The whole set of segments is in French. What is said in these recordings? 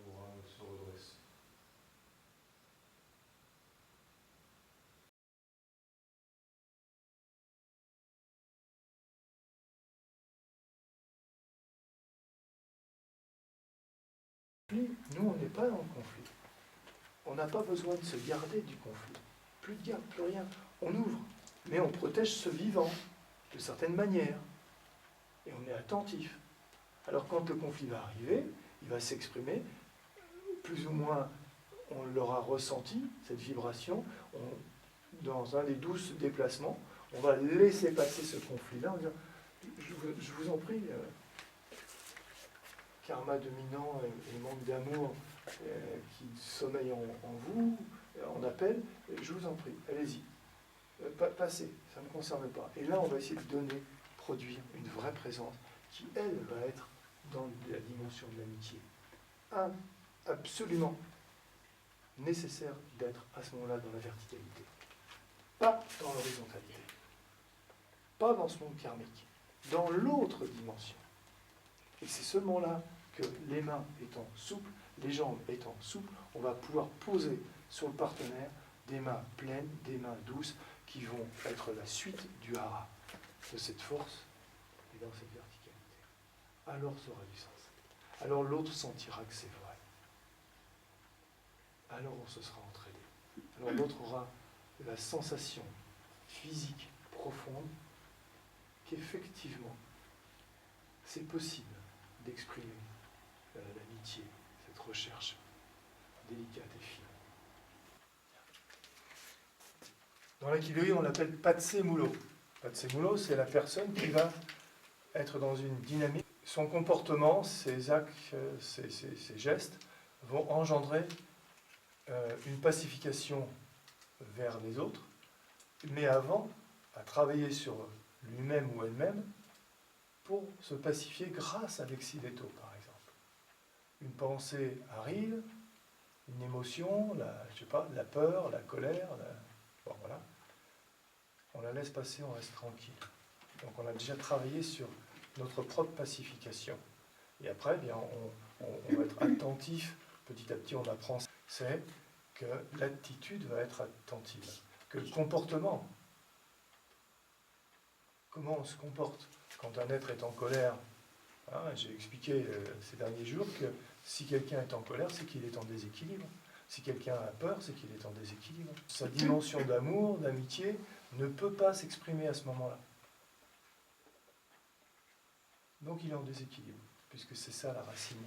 bras se redresse. Nous, on n'est pas dans le conflit. On n'a pas besoin de se garder du conflit. Plus de garde, plus rien. On ouvre, mais on protège ce vivant de certaines manières. Et on est attentif. Alors quand le conflit va arriver, il va s'exprimer, plus ou moins on l'aura ressenti, cette vibration, dans un des 12 déplacements, on va laisser passer ce conflit-là en disant je vous en prie, karma dominant et manque d'amour qui sommeille en vous, en appel, je vous en prie, allez-y, passez, ça ne me concerne pas. Et là, on va essayer de donner, produire une vraie présence qui, elle, va être dans la dimension de l'amitié. Absolument nécessaire d'être à ce moment-là dans la verticalité. Pas dans l'horizontalité. Pas dans ce monde karmique. Dans l'autre dimension. Et c'est seulement là que les mains étant souples, les jambes étant souples, on va pouvoir poser sur le partenaire des mains pleines, des mains douces, qui vont être la suite du hara, de cette force et dans cette verticalité. Alors ça aura du sens. Alors l'autre sentira que c'est vrai. Alors on se sera entraîné. Alors l'autre aura la sensation physique profonde qu'effectivement, c'est possible d'exprimer l'amitié, cette recherche délicate et fine. Dans l'Aikido, on l'appelle Patsé Mulo. Patsé Mulo, c'est la personne qui va être dans une dynamique. Son comportement, ses actes, ses gestes vont engendrer une pacification vers les autres, mais avant, à travailler sur lui-même ou elle-même pour se pacifier grâce à l'exideto, par exemple. Une pensée arrive, une émotion, la peur, la colère, bon, voilà. On la laisse passer, on reste tranquille. Donc on a déjà travaillé sur notre propre pacification. Et après, eh bien, on va être attentif, petit à petit on apprend, c'est que l'attitude va être attentive, que le comportement, comment on se comporte quand un être est en colère. Hein, j'ai expliqué ces derniers jours que si quelqu'un est en colère, c'est qu'il est en déséquilibre. Si quelqu'un a peur, c'est qu'il est en déséquilibre. Sa dimension d'amour, d'amitié, ne peut pas s'exprimer à ce moment-là. Donc il est en déséquilibre, puisque c'est ça la racine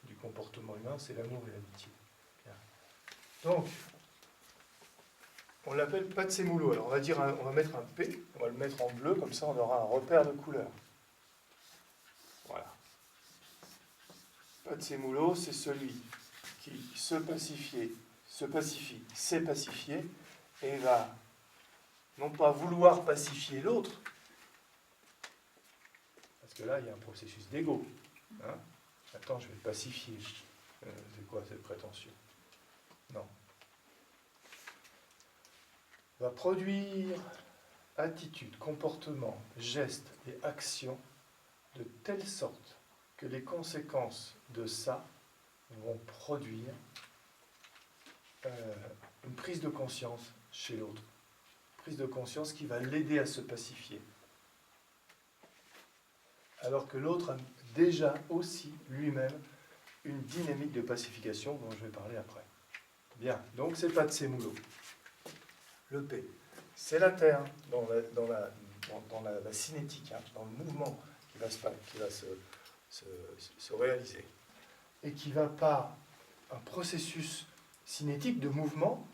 du comportement humain, c'est l'amour et l'amitié. Donc, on l'appelle Patsemulo. Alors on va mettre un P, on va le mettre en bleu, comme ça on aura un repère de couleur. Voilà. Patsemulo, c'est celui qui se pacifie, s'est pacifié, et va non pas vouloir pacifier l'autre, parce que là il y a un processus d'ego. Hein, attends, je vais le pacifier. C'est quoi cette prétention? Non. Va produire attitude, comportement, gestes et actions de telle sorte que les conséquences de ça vont produire une prise de conscience chez l'autre. Prise de conscience qui va l'aider à se pacifier. Alors que l'autre a déjà aussi lui-même une dynamique de pacification dont je vais parler après. Bien, donc c'est Patsemulo. Le P, c'est la Terre dans la cinétique, hein, dans le mouvement qui va se réaliser. Et qui va par un processus cinétique de mouvement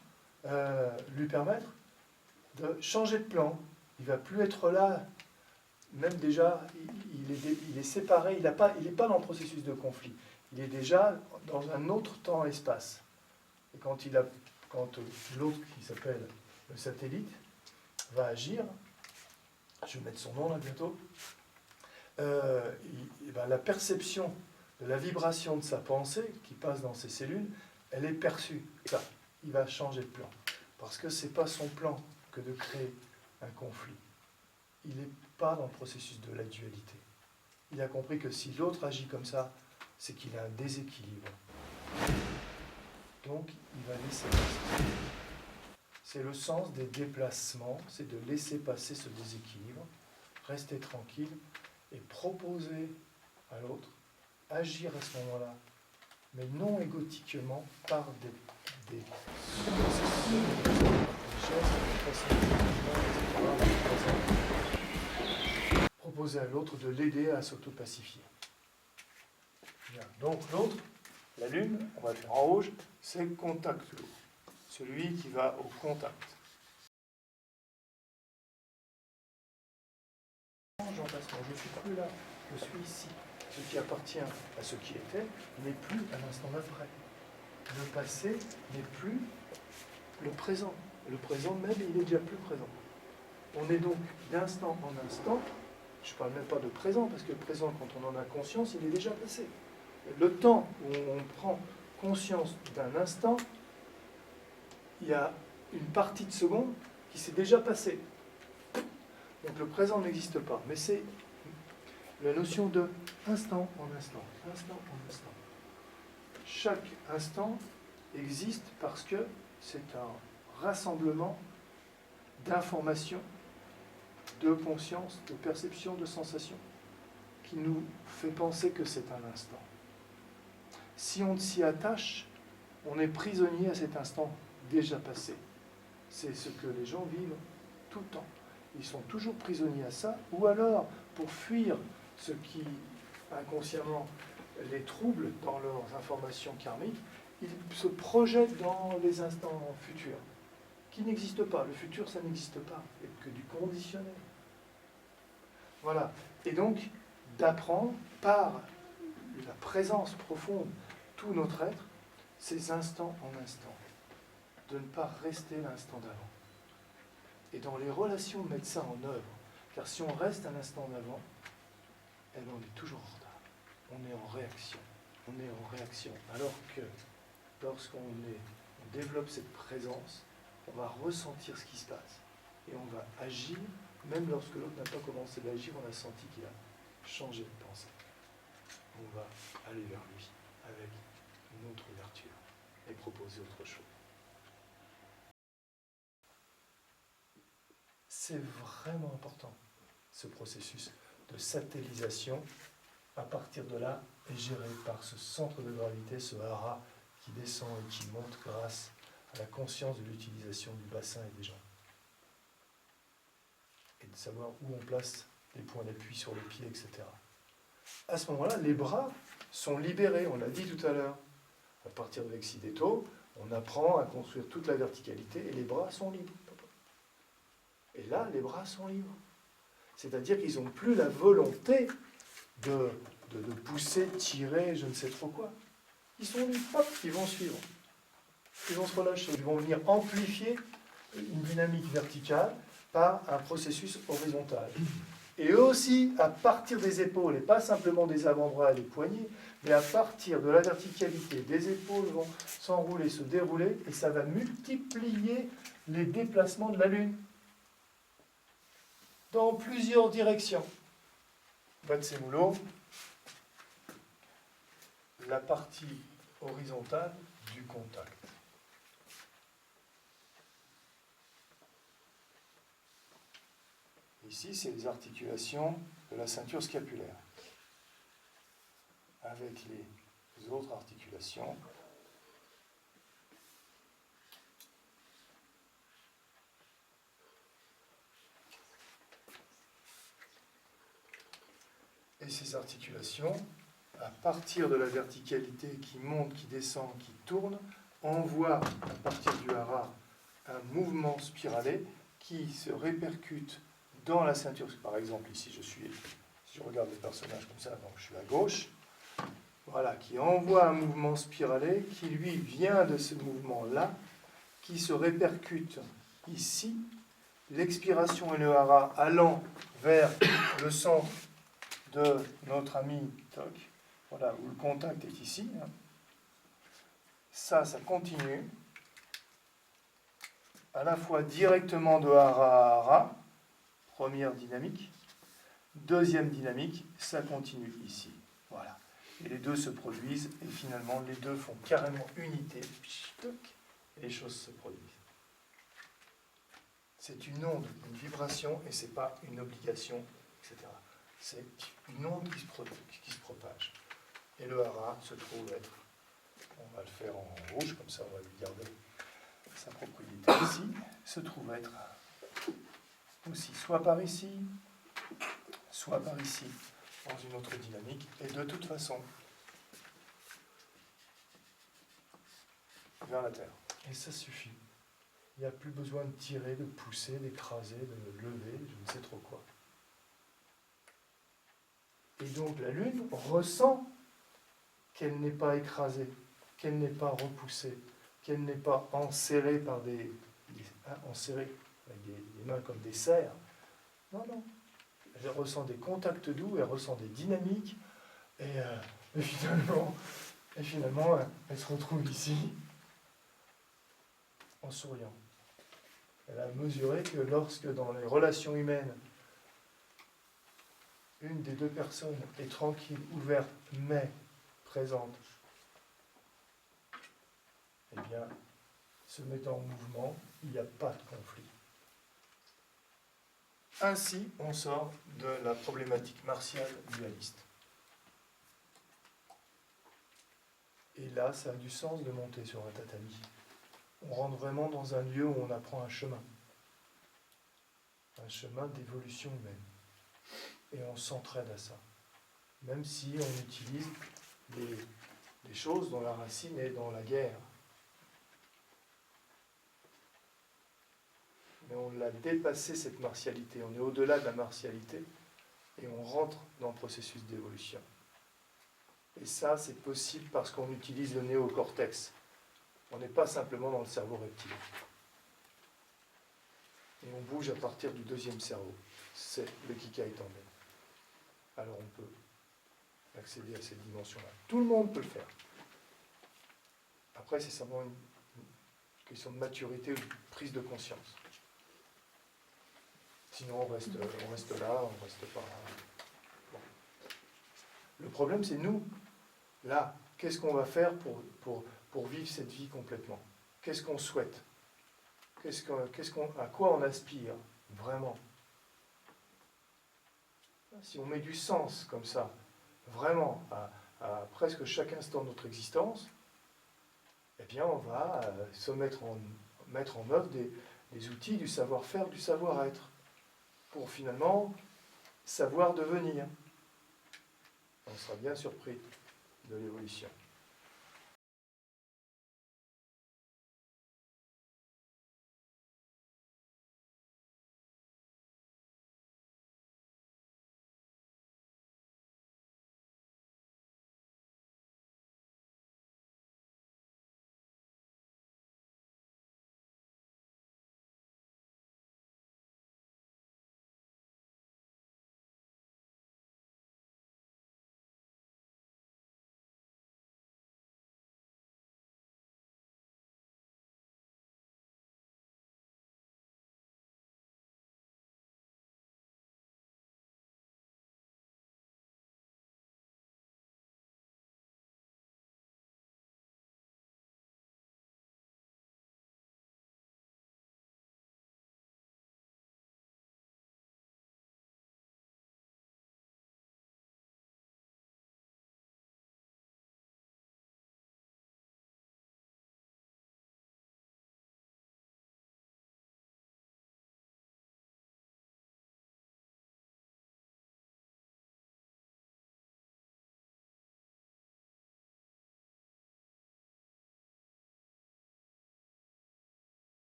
lui permettre de changer de plan. Il ne va plus être là, même déjà, il est séparé, il n'est pas dans le processus de conflit. Il est déjà dans un autre temps-espace. Et quand l'autre qui s'appelle le satellite va agir, je vais mettre son nom là bientôt, la perception de la vibration de sa pensée qui passe dans ses cellules, elle est perçue. Ça, il va changer de plan. Parce que ce n'est pas son plan que de créer un conflit. Il n'est pas dans le processus de la dualité. Il a compris que si l'autre agit comme ça, c'est qu'il a un déséquilibre. Donc, il va laisser passer. C'est le sens des déplacements, c'est de laisser passer ce déséquilibre, rester tranquille et proposer à l'autre, agir à ce moment-là, mais non égotiquement, par des gestes, des façons de proposer à l'autre de l'aider à s'auto-pacifier. Bien. Donc l'autre, la lune, on va le faire en rouge, c'est le contact lourd. Celui qui va au contact. J'emplacement, je ne suis plus là, je suis ici. Ce qui appartient à ce qui était n'est plus un instant d'après. Le passé n'est plus le présent. Le présent même, il est déjà plus présent. On est donc d'instant en instant, je ne parle même pas de présent, parce que le présent, quand on en a conscience, il est déjà passé. Le temps où on prend conscience d'un instant, il y a une partie de seconde qui s'est déjà passée. Donc le présent n'existe pas, mais c'est la notion de instant en instant, instant en instant. Chaque instant existe parce que c'est un rassemblement d'informations, de conscience, de perception, de sensation, qui nous fait penser que c'est un instant. Si on s'y attache, on est prisonnier à cet instant déjà passé. C'est ce que les gens vivent tout le temps. Ils sont toujours prisonniers à ça, ou alors, pour fuir ce qui, inconsciemment, les trouble dans leurs informations karmiques, ils se projettent dans les instants futurs, qui n'existent pas. Le futur, ça n'existe pas, et que du conditionnel. Voilà. Et donc, d'apprendre par la présence profonde, tout notre être, ces instants en instants, de ne pas rester l'instant d'avant. Et dans les relations, de mettre ça en œuvre. Car si on reste un instant d'avant, eh bien on est toujours en retard. On est en réaction. On est en réaction. Alors que lorsqu'on développe cette présence, on va ressentir ce qui se passe. Et on va agir, même lorsque l'autre n'a pas commencé d'agir, on a senti qu'il a changé de pensée. On va aller vers lui avec une autre ouverture et proposer autre chose. C'est vraiment important, ce processus de satellisation. À partir de là, est géré par ce centre de gravité, ce hara qui descend et qui monte grâce à la conscience de l'utilisation du bassin et des jambes. Et de savoir où on place les points d'appui sur les pieds, etc. À ce moment-là, les bras sont libérés, on l'a dit tout à l'heure. À partir de l'exidéto, on apprend à construire toute la verticalité et les bras sont libres. Et là, les bras sont libres. C'est-à-dire qu'ils n'ont plus la volonté de pousser, de tirer, je ne sais trop quoi. Ils sont libres, hop, ils vont suivre. Ils vont se relâcher, ils vont venir amplifier une dynamique verticale par un processus horizontal. Et eux aussi, à partir des épaules, et pas simplement des avant-bras et des poignets, mais à partir de la verticalité, des épaules vont s'enrouler, se dérouler, et ça va multiplier les déplacements de la Lune dans plusieurs directions. Vatsemulo, la partie horizontale du contact. Ici, c'est les articulations de la ceinture scapulaire, avec les autres articulations. Et ces articulations, à partir de la verticalité qui monte, qui descend, qui tourne, envoient à partir du hara un mouvement spiralé qui se répercute dans la ceinture. Par exemple, ici, si je regarde le personnage comme ça, donc je suis à gauche, voilà, qui envoie un mouvement spiralé qui, lui, vient de ce mouvement-là, qui se répercute ici, l'expiration et le hara allant vers le centre de notre ami Toc, voilà, où le contact est ici. Ça continue, à la fois directement de hara à hara, première dynamique, deuxième dynamique, ça continue ici. Voilà. et les deux se produisent, et finalement les deux font carrément unité, et les choses se produisent. C'est une onde, une vibration, et ce n'est pas une obligation, etc. C'est une onde qui se propage. Et le hara se trouve être, on va le faire en rouge, comme ça on va lui garder sa propriété ici, se trouve être aussi soit par ici, dans une autre dynamique, et de toute façon, vers la Terre. Et ça suffit. Il n'y a plus besoin de tirer, de pousser, d'écraser, de lever, je ne sais trop quoi. Et donc la Lune ressent qu'elle n'est pas écrasée, qu'elle n'est pas repoussée, qu'elle n'est pas enserrée par enserrée avec des mains comme des serres. Non, non. Elle ressent des contacts doux, elle ressent des dynamiques, et finalement, elle se retrouve ici en souriant. Elle a mesuré que lorsque dans les relations humaines, une des deux personnes est tranquille, ouverte, mais présente, eh bien, se mettant en mouvement, il n'y a pas de conflit. Ainsi, on sort de la problématique martiale dualiste. Et là, ça a du sens de monter sur un tatami. On rentre vraiment dans un lieu où on apprend un chemin d'évolution humaine. Et on s'entraide à ça. Même si on utilise des choses dont la racine est dans la guerre. Mais on l'a dépassé, cette martialité. On est au-delà de la martialité et on rentre dans le processus d'évolution. Et ça, c'est possible parce qu'on utilise le néocortex. On n'est pas simplement dans le cerveau reptilien. Et on bouge à partir du deuxième cerveau. C'est le Kikai Tanden. Alors on peut accéder à cette dimension-là. Tout le monde peut le faire. Après, c'est simplement une question de maturité ou de prise de conscience. Sinon, on reste là, on reste pas. Bon. Le problème, c'est nous. Là, qu'est-ce qu'on va faire pour vivre cette vie complètement? Qu'est-ce qu'on souhaite? À quoi on aspire vraiment? Si on met du sens comme ça, vraiment, à presque chaque instant de notre existence, eh bien, on va se mettre en œuvre des outils du savoir-faire, du savoir-être, pour finalement savoir devenir. On sera bien surpris de l'évolution.